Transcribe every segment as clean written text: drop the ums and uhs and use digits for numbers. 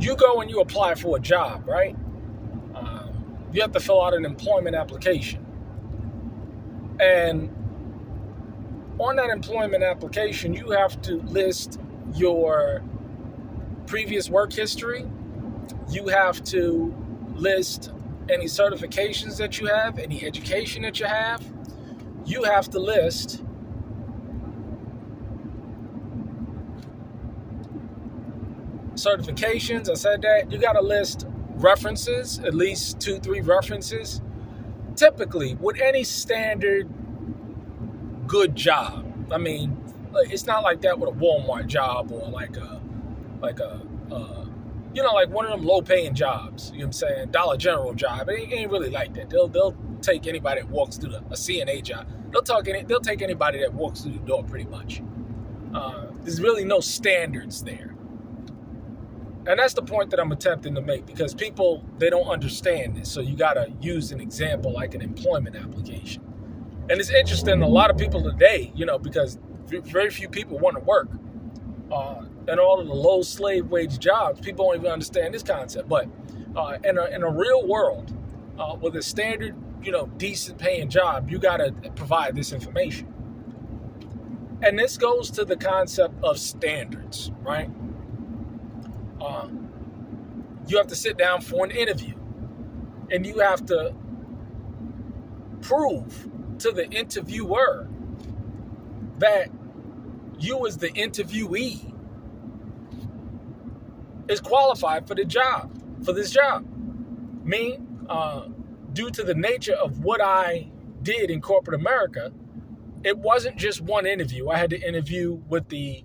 you go and you apply for a job, right? You have to fill out an employment application. And on that employment application, you have to list your previous work history. You have to list any certifications that you have, any education that you have. You have to list certifications. I said that. You got to list references, at least 2-3 references. Typically, with any standard good job, I mean, it's not like that with a Walmart job or like one of them low-paying jobs. You know what I'm saying? Dollar General job. It ain't really like that. They'll take anybody that walks through a CNA job. They'll take anybody that walks through the door, pretty much. There's really no standards there. And that's the point that I'm attempting to make, because people, they don't understand this. So you got to use an example like an employment application. And it's interesting, a lot of people today, because very few people want to work. And all of the low slave wage jobs, people don't even understand this concept. But in a real world, with a standard, decent paying job, you got to provide this information. And this goes to the concept of standards, right? You have to sit down for an interview, and you have to prove to the interviewer that you, as the interviewee, is qualified for this job. Me, due to the nature of what I did in corporate America, it wasn't just one interview. I had to interview with the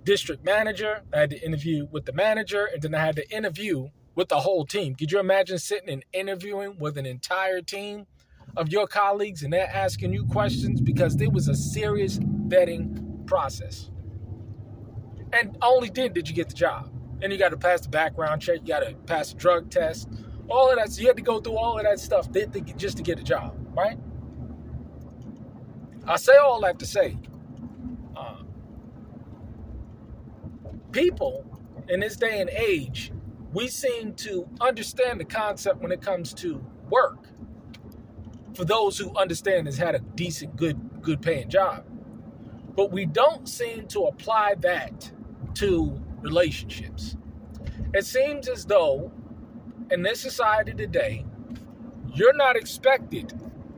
district manager, I had to interview with the manager, and then I had to interview with the whole team. Could you imagine sitting and interviewing with an entire team of your colleagues, and they're asking you questions? Because there was a serious vetting process. And only then did you get the job. And you got to pass the background check, you got to pass the drug test, all of that. So you had to go through all of that stuff just to get a job, right? I say all that to say, people in this day and age, we seem to understand the concept when it comes to work. For those who understand has had a decent, good paying job. But we don't seem to apply that to relationships. It seems as though in this society today, you're not expected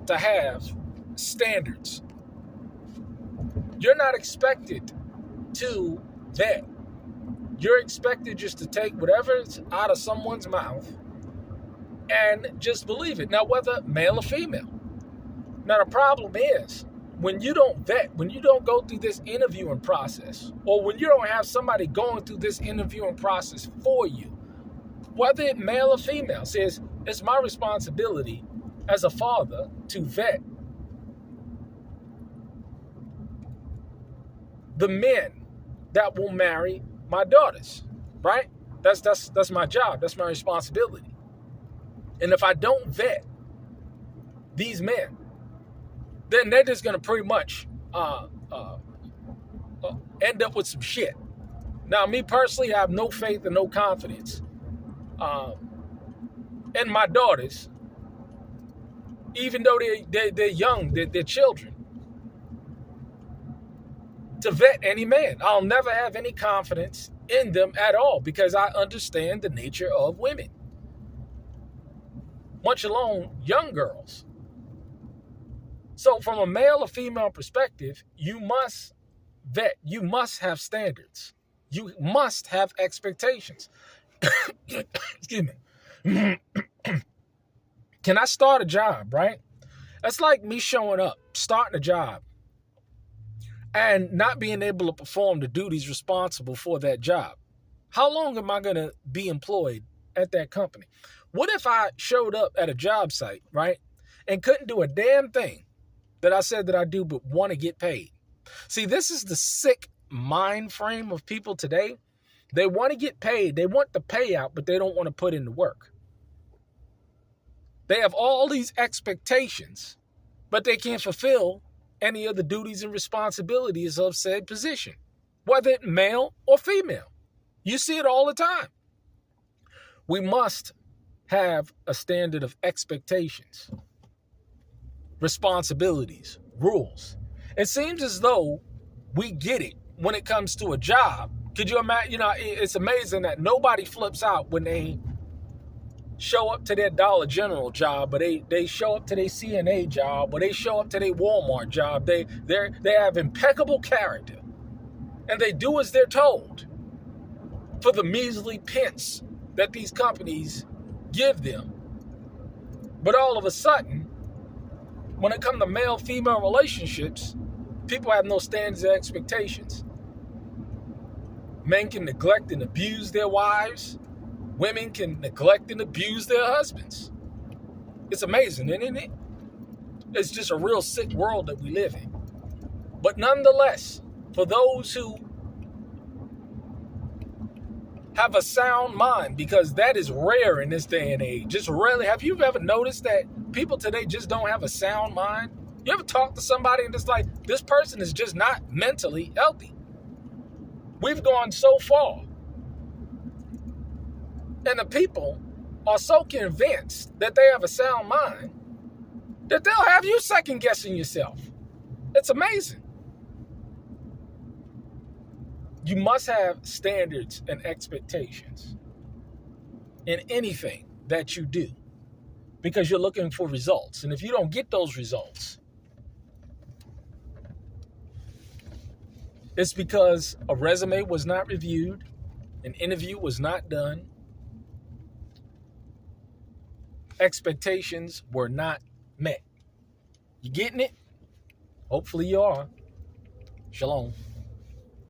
to have standards. You're not expected to vet. You're expected just to take whatever's out of someone's mouth and just believe it. Now, whether male or female. Now, the problem is, when you don't vet, when you don't go through this interviewing process, or when you don't have somebody going through this interviewing process for you, whether it's male or female, says it's my responsibility as a father to vet the men that will marry my daughters, right? That's my job. That's my responsibility. And if I don't vet these men, then they're just going to pretty much end up with some shit. Now, me personally, I have no faith and no confidence in my daughters, even though they're young, they're children, to vet any man. I'll never have any confidence in them at all, because I understand the nature of women, much alone young girls. So from a male or female perspective, you must vet. You must have standards. You must have expectations. Excuse me. Can I start a job, right? That's like me showing up, starting a job, and not being able to perform the duties responsible for that job. How long am I going to be employed at that company? What if I showed up at a job site, right, and couldn't do a damn thing that I said that I do, but want to get paid? See, this is the sick mind frame of people today. They want to get paid. They want the payout, but they don't want to put in the work. They have all these expectations, but they can't fulfill any of the duties and responsibilities of said position, whether it's male or female. You see it all the time. We must have a standard of expectations, responsibilities, rules. It seems as though we get it when it comes to a job. Could you imagine? You know, it's amazing that nobody flips out when they show up to their Dollar General job, or they show up to their CNA job, or they show up to their Walmart job. They have impeccable character, and they do as they're told for the measly pence that these companies give them. But all of a sudden, when it comes to male-female relationships, people have no standards or expectations. Men can neglect and abuse their wives. Women can neglect and abuse their husbands. It's amazing, isn't it? It's just a real sick world that we live in. But nonetheless, for those who have a sound mind, because that is rare in this day and age. Just rarely. Have you ever noticed that people today just don't have a sound mind? You ever talk to somebody and it's like, this person is just not mentally healthy? We've gone so far. And the people are so convinced that they have a sound mind that they'll have you second guessing yourself. It's amazing. You must have standards and expectations in anything that you do, because you're looking for results. And if you don't get those results, it's because a resume was not reviewed, an interview was not done, expectations were not met. You getting it? Hopefully you are. Shalom.